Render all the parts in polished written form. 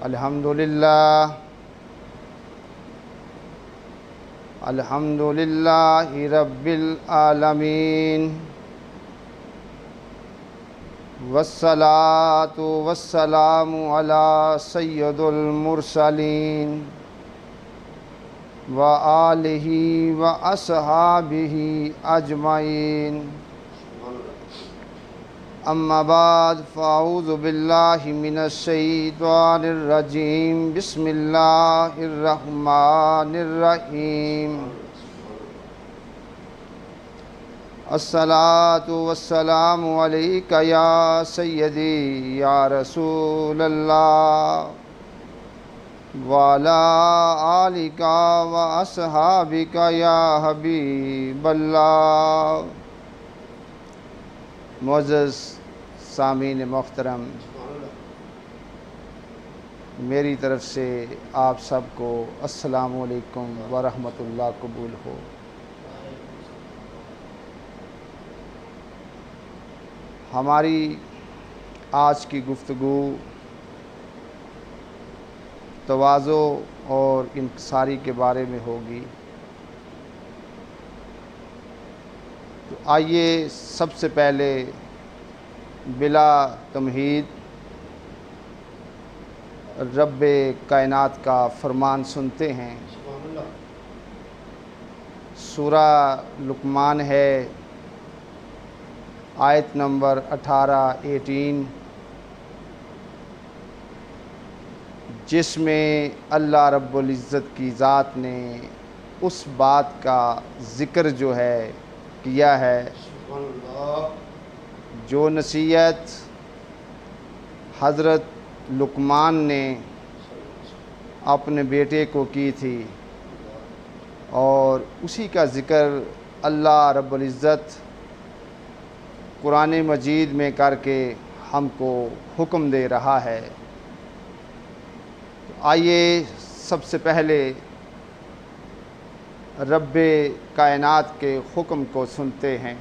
الحمدللہ رب العالمین والصلاة والسلام علی سید المرسلین وآلہ واصحابہ اجمعین اما بعد فاعوذ باللہ من الشیطان الرجیم بسم اللہ الرحمن الرحیم الصلاۃ والسلام علیک یا سیدی یا رسول اللہ وعلی آلک واصحابک یا حبیب اللہ۔ معزز سامعین محترم، میری طرف سے آپ سب کو السلام علیکم ورحمۃ اللہ قبول ہو۔ ہماری آج کی گفتگو تواضع اور انکساری کے بارے میں ہوگی۔ تو آئیے سب سے پہلے بلا تمہید رب کائنات کا فرمان سنتے ہیں۔ سورہ لقمان ہے، آیت نمبر 18 جس میں اللہ رب العزت کی ذات نے اس بات کا ذکر جو ہے کیا ہے جو نصیحت حضرت لقمان نے اپنے بیٹے کو کی تھی، اور اسی کا ذکر اللہ رب العزت قرآن مجید میں کر کے ہم کو حکم دے رہا ہے۔ آئیے سب سے پہلے رب کائنات کے حکم کو سنتے ہیں۔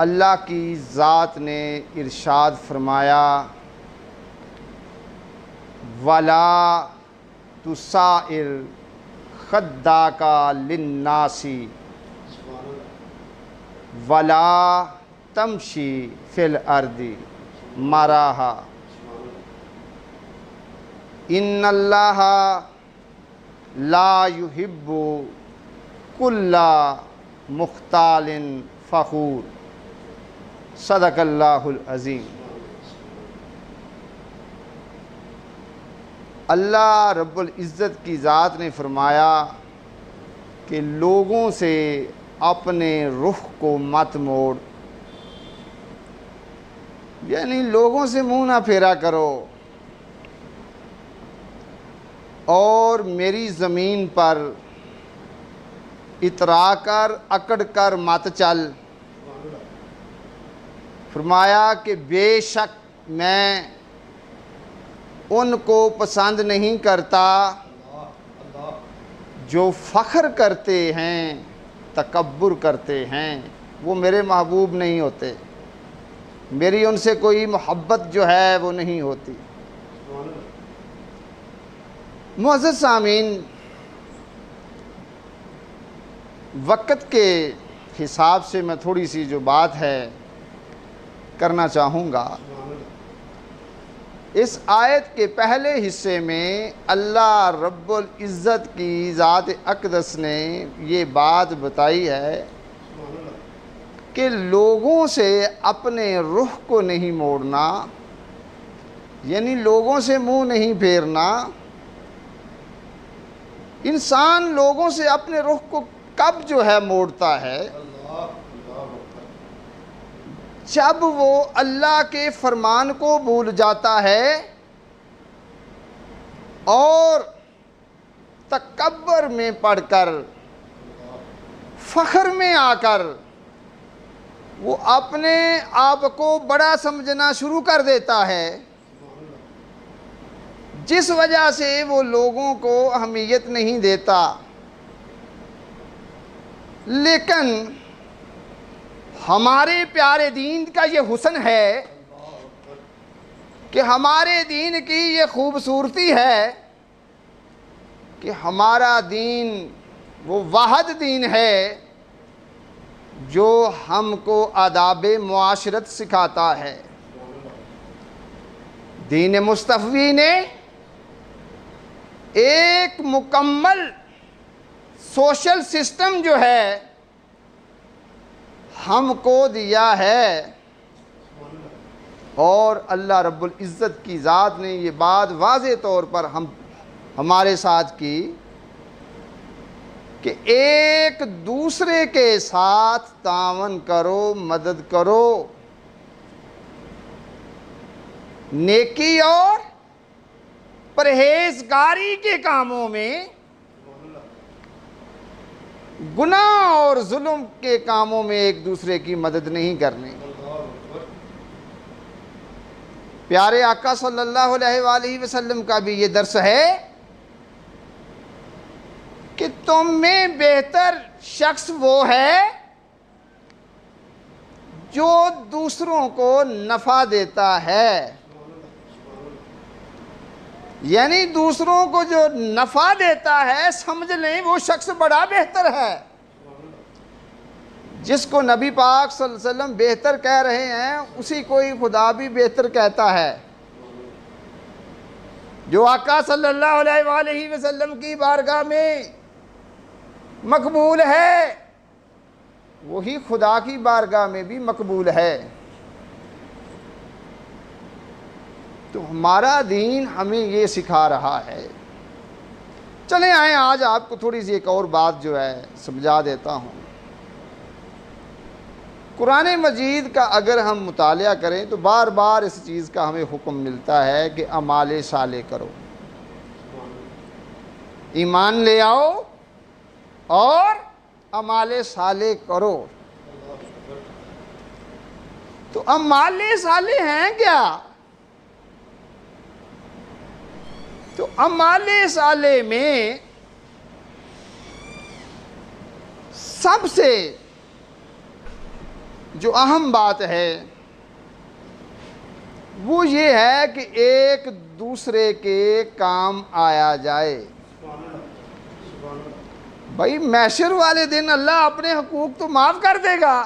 اللہ کی ذات نے ارشاد فرمایا، وَلَا تُسَائِرْ خَدَّاكَ لِلنَّاسِ وَلَا تَمْشِي فِي الْأَرْضِ مَرَحًا إِنَّ اللَّهَ لا يحب كل مختال فخور۔ صدق اللہ العظیم۔ اللہ رب العزت کی ذات نے فرمایا کہ لوگوں سے اپنے رخ کو مت موڑ، یعنی لوگوں سے منہ نہ پھیرا کرو، اور میری زمین پر اترا کر اکڑ کر مت چل۔ فرمایا کہ بے شک میں ان کو پسند نہیں کرتا جو فخر کرتے ہیں، تکبر کرتے ہیں، وہ میرے محبوب نہیں ہوتے، میری ان سے کوئی محبت جو ہے وہ نہیں ہوتی۔ معزز سامعین، وقت کے حساب سے میں تھوڑی سی جو بات ہے کرنا چاہوں گا۔ اس آیت کے پہلے حصے میں اللہ رب العزت کی ذات اقدس نے یہ بات بتائی ہے کہ لوگوں سے اپنے رخ کو نہیں موڑنا، یعنی لوگوں سے منہ نہیں پھیرنا۔ انسان لوگوں سے اپنے رخ کو کب جو ہے موڑتا ہے؟ جب وہ اللہ کے فرمان کو بھول جاتا ہے اور تکبر میں پڑھ کر، فخر میں آ کر وہ اپنے آپ کو بڑا سمجھنا شروع کر دیتا ہے، جس وجہ سے وہ لوگوں کو اہمیت نہیں دیتا۔ لیکن ہمارے پیارے دین کا یہ حسن ہے کہ ہمارے دین کی یہ خوبصورتی ہے کہ ہمارا دین وہ واحد دین ہے جو ہم کو آداب معاشرت سکھاتا ہے۔ دین مصطفی نے ایک مکمل سوشل سسٹم جو ہے ہم کو دیا ہے، اور اللہ رب العزت کی ذات نے یہ بات واضح طور پر ہمارے ساتھ کی کہ ایک دوسرے کے ساتھ تعاون کرو، مدد کرو، نیکی اور پرہیزگاری کے کاموں میں، گناہ اور ظلم کے کاموں میں ایک دوسرے کی مدد نہیں کرنی۔ پیارے آقا صلی اللہ علیہ وآلہ وسلم کا بھی یہ درس ہے کہ تم میں بہتر شخص وہ ہے جو دوسروں کو نفع دیتا ہے، یعنی دوسروں کو جو نفع دیتا ہے سمجھ لیں وہ شخص بڑا بہتر ہے۔ جس کو نبی پاک صلی اللہ علیہ وسلم بہتر کہہ رہے ہیں اسی کو ہی خدا بھی بہتر کہتا ہے۔ جو آقا صلی اللہ علیہ وآلہ وسلم کی بارگاہ میں مقبول ہے وہی خدا کی بارگاہ میں بھی مقبول ہے۔ تو ہمارا دین ہمیں یہ سکھا رہا ہے۔ چلیں آئیں آج آپ کو تھوڑی سی ایک اور بات جو ہے سمجھا دیتا ہوں۔ قرآن مجید کا اگر ہم مطالعہ کریں تو بار بار اس چیز کا ہمیں حکم ملتا ہے کہ اعمال صالح کرو، ایمان لے آؤ اور اعمال صالح کرو۔ تو اعمال صالح ہیں کیا؟ تو اعمال صالح میں سب سے جو اہم بات ہے وہ یہ ہے کہ ایک دوسرے کے کام آیا جائے۔ بھائی محشر والے دن اللہ اپنے حقوق تو معاف کر دے گا،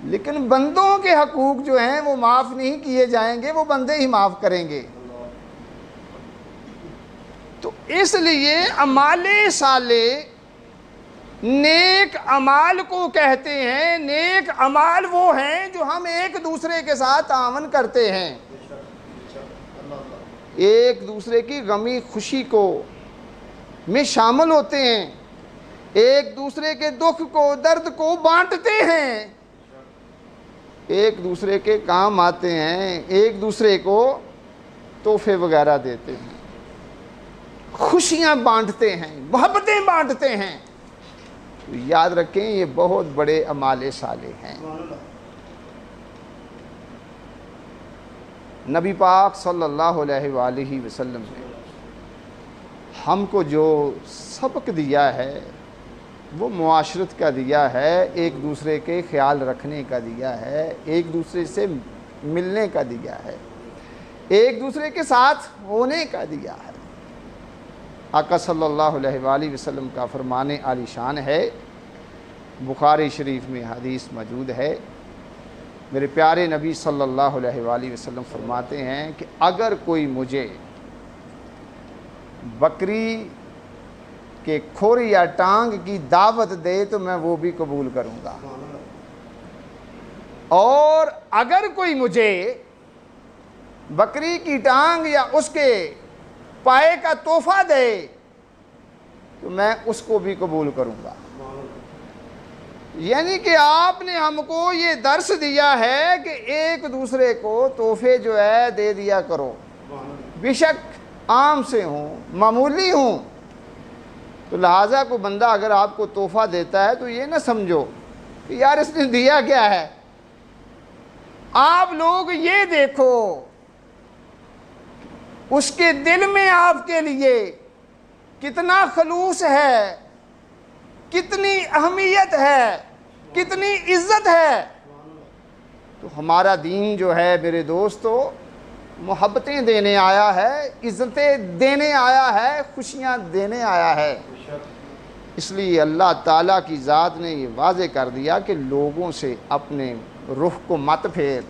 لیکن بندوں کے حقوق جو ہیں وہ معاف نہیں کیے جائیں گے، وہ بندے ہی معاف کریں گے۔ تو اس لیے اعمال صالح نیک اعمال کو کہتے ہیں۔ نیک اعمال وہ ہیں جو ہم ایک دوسرے کے ساتھ تعاون کرتے ہیں، ایک دوسرے کی غمی خوشی کو میں شامل ہوتے ہیں، ایک دوسرے کے دکھ کو درد کو بانٹتے ہیں، ایک دوسرے کے کام آتے ہیں، ایک دوسرے کو تحفے وغیرہ دیتے ہیں، خوشیاں بانٹتے ہیں، محبتیں بانٹتے ہیں۔ تو یاد رکھیں یہ بہت بڑے اعمال صالح ہیں۔ نبی پاک صلی اللہ علیہ وآلہ وسلم نے ہم کو جو سبق دیا ہے وہ معاشرت کا دیا ہے، ایک دوسرے کے خیال رکھنے کا دیا ہے، ایک دوسرے سے ملنے کا دیا ہے، ایک دوسرے کے ساتھ ہونے کا دیا ہے۔ آقا صلی اللہ علیہ وآلہ وسلم کا فرمان عالی شان ہے، بخاری شریف میں حدیث موجود ہے۔ میرے پیارے نبی صلی اللہ علیہ وآلہ وسلم فرماتے ہیں کہ اگر کوئی مجھے بکری کے کھور یا ٹانگ کی دعوت دے تو میں وہ بھی قبول کروں گا، اور اگر کوئی مجھے بکری کی ٹانگ یا اس کے پائے کا تحفہ دے تو میں اس کو بھی قبول کروں گا۔ یعنی کہ آپ نے ہم کو یہ درس دیا ہے کہ ایک دوسرے کو تحفے جو ہے دے دیا کرو، بے شک عام سے ہوں، معمولی ہوں۔ تو لہٰذا کو بندہ اگر آپ کو تحفہ دیتا ہے تو یہ نہ سمجھو کہ یار اس نے دیا کیا ہے۔ آپ لوگ یہ دیکھو اس کے دل میں آپ کے لیے کتنا خلوص ہے، کتنی اہمیت ہے، کتنی عزت ہے۔ تو تو ہمارا دین جو ہے میرے دوستو محبتیں دینے آیا ہے، عزتیں دینے آیا ہے، خوشیاں دینے آیا ہے۔ اس لیے اللہ تعالیٰ کی ذات نے یہ واضح کر دیا کہ لوگوں سے اپنے رخ کو مت پھیر،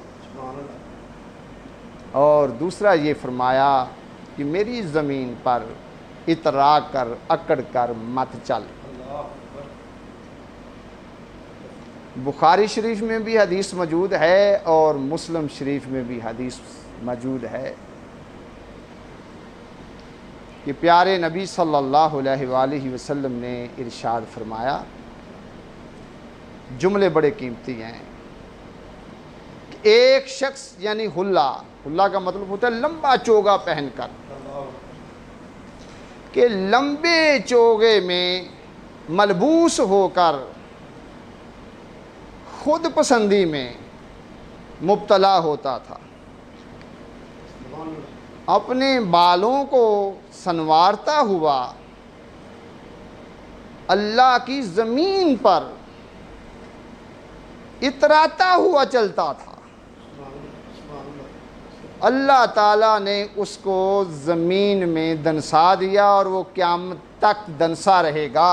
اور دوسرا یہ فرمایا کہ میری زمین پر اترا کر اکڑ کر مت چل۔ بخاری شریف میں بھی حدیث موجود ہے اور مسلم شریف میں بھی حدیث موجود ہے کہ پیارے نبی صلی اللہ علیہ وآلہ وسلم نے ارشاد فرمایا، جملے بڑے قیمتی ہیں، کہ ایک شخص یعنی حلہ کا مطلب ہوتا ہے لمبا چوگا پہن کر، کہ لمبے چوگے میں ملبوس ہو کر خود پسندی میں مبتلا ہوتا تھا، اپنے بالوں کو سنوارتا ہوا اللہ کی زمین پر اتراتا ہوا چلتا تھا۔ اللہ تعالیٰ نے اس کو زمین میں دنسا دیا اور وہ قیامت تک دنسا رہے گا۔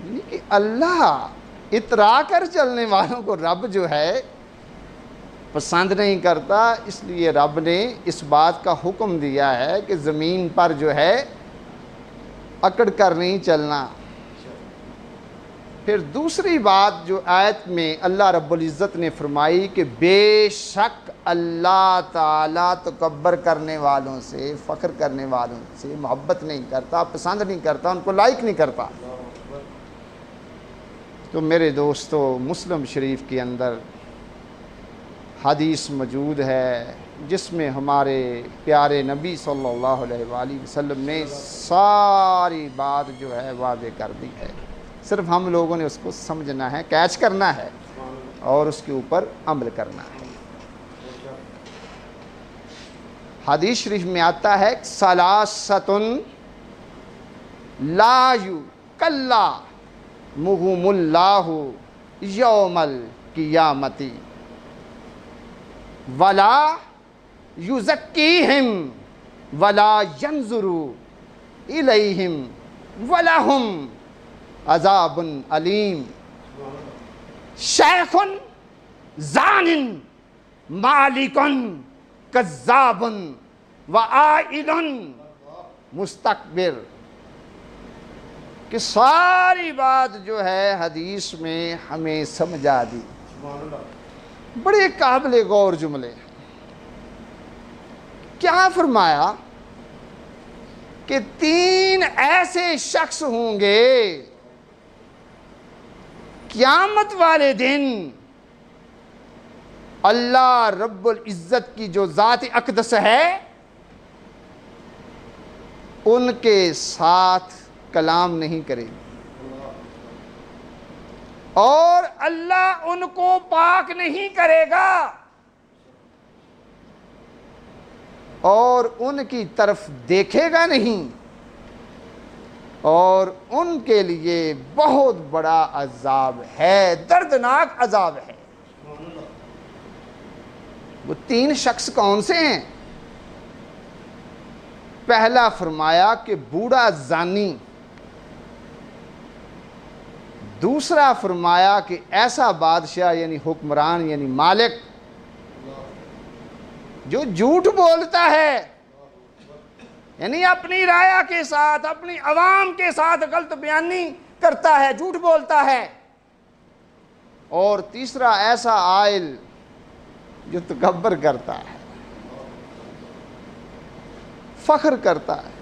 یعنی کہ اللہ اترا کر چلنے والوں کو رب جو ہے پسند نہیں کرتا، اس لیے رب نے اس بات کا حکم دیا ہے کہ زمین پر جو ہے اکڑ کر نہیں چلنا۔ پھر دوسری بات جو آیت میں اللہ رب العزت نے فرمائی کہ بے شک اللہ تعالیٰ تکبر کرنے والوں سے، فخر کرنے والوں سے محبت نہیں کرتا، پسند نہیں کرتا، ان کو لائق نہیں کرتا۔ تو میرے دوستو مسلم شریف کے اندر حدیث موجود ہے جس میں ہمارے پیارے نبی صلی اللہ علیہ وآلہ وسلم نے ساری بات جو ہے واضح کر دی ہے، صرف ہم لوگوں نے اس کو سمجھنا ہے، کیچ کرنا ہے اور اس کے اوپر عمل کرنا ہے۔ حدیث شریف میں آتا ہے ثلاثۃ لا یکلمہم اللہ یوم القیامۃ ولا یزکیہم ولا ینظر الیہم ولہم عذاب علیم، شیخ زان مالک کذاب وعائل مستکبر، کہ ساری بات جو ہے حدیث میں ہمیں سمجھا دی۔ بڑے قابل غور جملے۔ کیا فرمایا کہ 3 ایسے شخص ہوں گے قیامت والے دن اللہ رب العزت کی جو ذات اقدس ہے ان کے ساتھ کلام نہیں کرے گی، اور اللہ ان کو پاک نہیں کرے گا، اور ان کی طرف دیکھے گا نہیں، اور ان کے لیے بہت بڑا عذاب ہے، دردناک عذاب ہے۔ وہ 3 شخص کون سے ہیں؟ پہلا فرمایا کہ بوڑھا زانی، دوسرا فرمایا کہ ایسا بادشاہ یعنی حکمران یعنی مالک جو جھوٹ بولتا ہے، یعنی اپنی رایا کے ساتھ اپنی عوام کے ساتھ غلط بیانی کرتا ہے، جھوٹ بولتا ہے، اور تیسرا ایسا عائل جو تکبر کرتا ہے، فخر کرتا ہے۔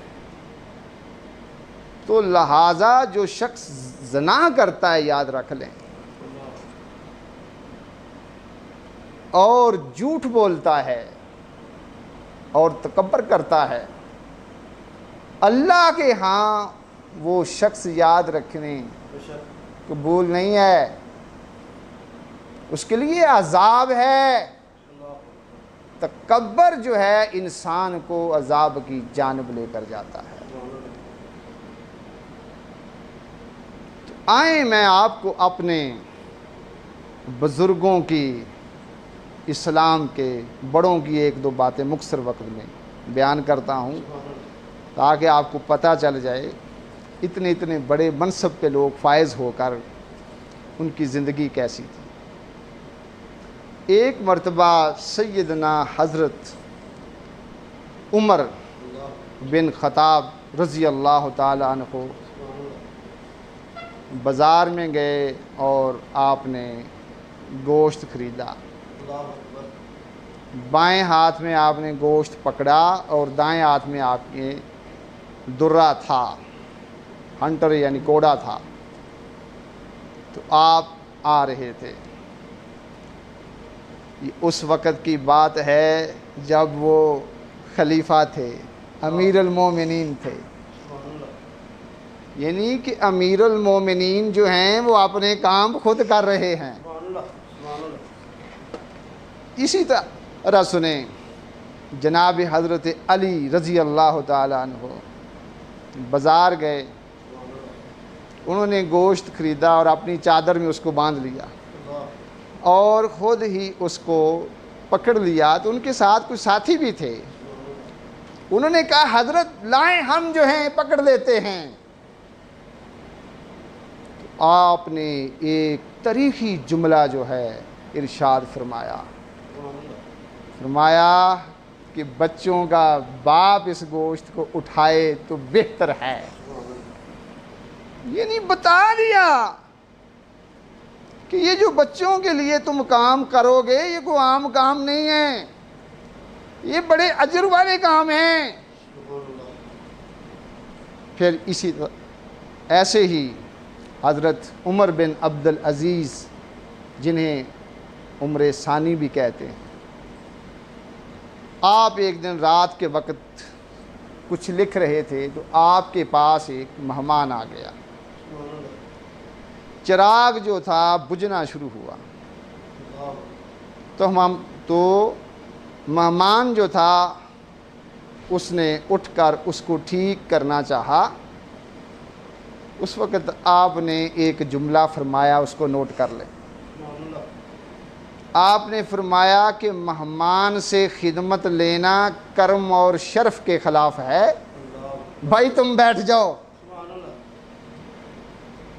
تو لہذا جو شخص زنا کرتا ہے یاد رکھ لیں، اور جھوٹ بولتا ہے اور تکبر کرتا ہے، اللہ کے ہاں وہ شخص یاد رکھنے قبول نہیں ہے، اس کے لیے عذاب ہے۔ تکبر جو ہے انسان کو عذاب کی جانب لے کر جاتا ہے۔ تو آئیں میں آپ کو اپنے بزرگوں کی اسلام کے بڑوں کی ایک دو باتیں مختصر وقت میں بیان کرتا ہوں تاکہ آپ کو پتہ چل جائے اتنے اتنے بڑے منصب پہ لوگ فائز ہو کر ان کی زندگی کیسی تھی۔ ایک مرتبہ سیدنا حضرت عمر بن خطاب رضی اللہ تعالی عنہ بازار میں گئے اور آپ نے گوشت خریدا۔ بائیں ہاتھ میں آپ نے گوشت پکڑا اور دائیں ہاتھ میں آپ کے درہ تھا، ہنٹر یعنی کوڑا تھا۔ تو آپ آ رہے تھے۔ یہ اس وقت کی بات ہے جب وہ خلیفہ تھے، امیر المومنین تھے، یعنی کہ امیر المومنین جو ہیں وہ اپنے کام خود کر رہے ہیں۔ اسی طرح سنیں جناب حضرت علی رضی اللہ تعالیٰ عنہ بازار گئے، انہوں نے گوشت خریدا اور اپنی چادر میں اس کو باندھ لیا اور خود ہی اس کو پکڑ لیا۔ تو ان کے ساتھ کچھ ساتھی بھی تھے، انہوں نے کہا حضرت لائیں ہم جو ہیں پکڑ لیتے ہیں۔ تو آپ نے ایک تاریخی جملہ جو ہے ارشاد فرمایا کہ بچوں کا باپ اس گوشت کو اٹھائے تو بہتر ہے۔ یعنی بتا دیا کہ یہ جو بچوں کے لیے تم کام کرو گے یہ کوئی عام کام نہیں ہے، یہ بڑے اجر والے کام ہیں۔ پھر ایسے ہی حضرت عمر بن عبدالعزیز جنہیں عمر ثانی بھی کہتے ہیں، آپ ایک دن رات کے وقت کچھ لکھ رہے تھے تو آپ کے پاس ایک مہمان آ گیا۔ چراغ جو تھا بجھنا شروع ہوا تو مہمان جو تھا اس نے اٹھ کر اس کو ٹھیک کرنا چاہا۔ اس وقت آپ نے ایک جملہ فرمایا، اس کو نوٹ کر لیں۔ آپ نے فرمایا کہ مہمان سے خدمت لینا کرم اور شرف کے خلاف ہے، بھائی تم بیٹھ جاؤ۔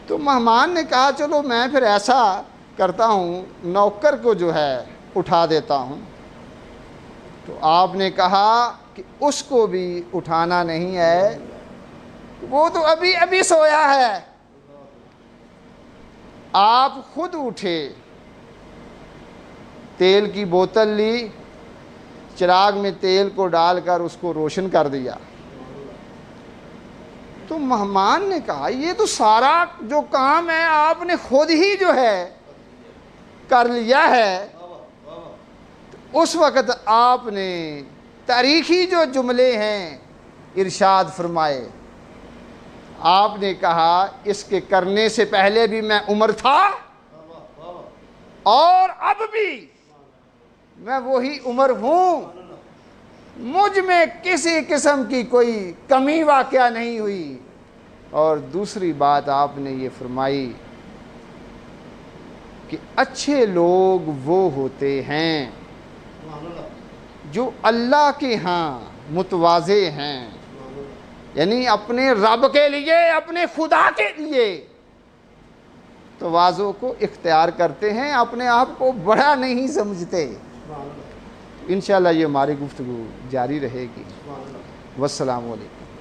تو مہمان نے کہا چلو میں پھر ایسا کرتا ہوں نوکر کو جو ہے اٹھا دیتا ہوں۔ تو آپ نے کہا کہ اس کو بھی اٹھانا نہیں ہے، وہ تو ابھی ابھی سویا ہے۔ آپ خود اٹھے، تیل کی بوتل لی، چراغ میں تیل کو ڈال کر اس کو روشن کر دیا۔ تو مہمان نے کہا یہ تو سارا جو کام ہے آپ نے خود ہی جو ہے کر لیا ہے۔ اس وقت آپ نے تاریخی جو جملے ہیں ارشاد فرمائے، آپ نے کہا اس کے کرنے سے پہلے بھی میں عمر تھا اور اب بھی میں وہی عمر ہوں، مجھ میں کسی قسم کی کوئی کمی واقعہ نہیں ہوئی۔ اور دوسری بات آپ نے یہ فرمائی کہ اچھے لوگ وہ ہوتے ہیں جو اللہ کے ہاں متواضع ہیں، یعنی اپنے رب کے لیے، اپنے خدا کے لیے تواضع کو اختیار کرتے ہیں، اپنے آپ کو بڑا نہیں سمجھتے۔ انشاءاللہ یہ ہماری گفتگو جاری رہے گی۔ والسلام علیکم۔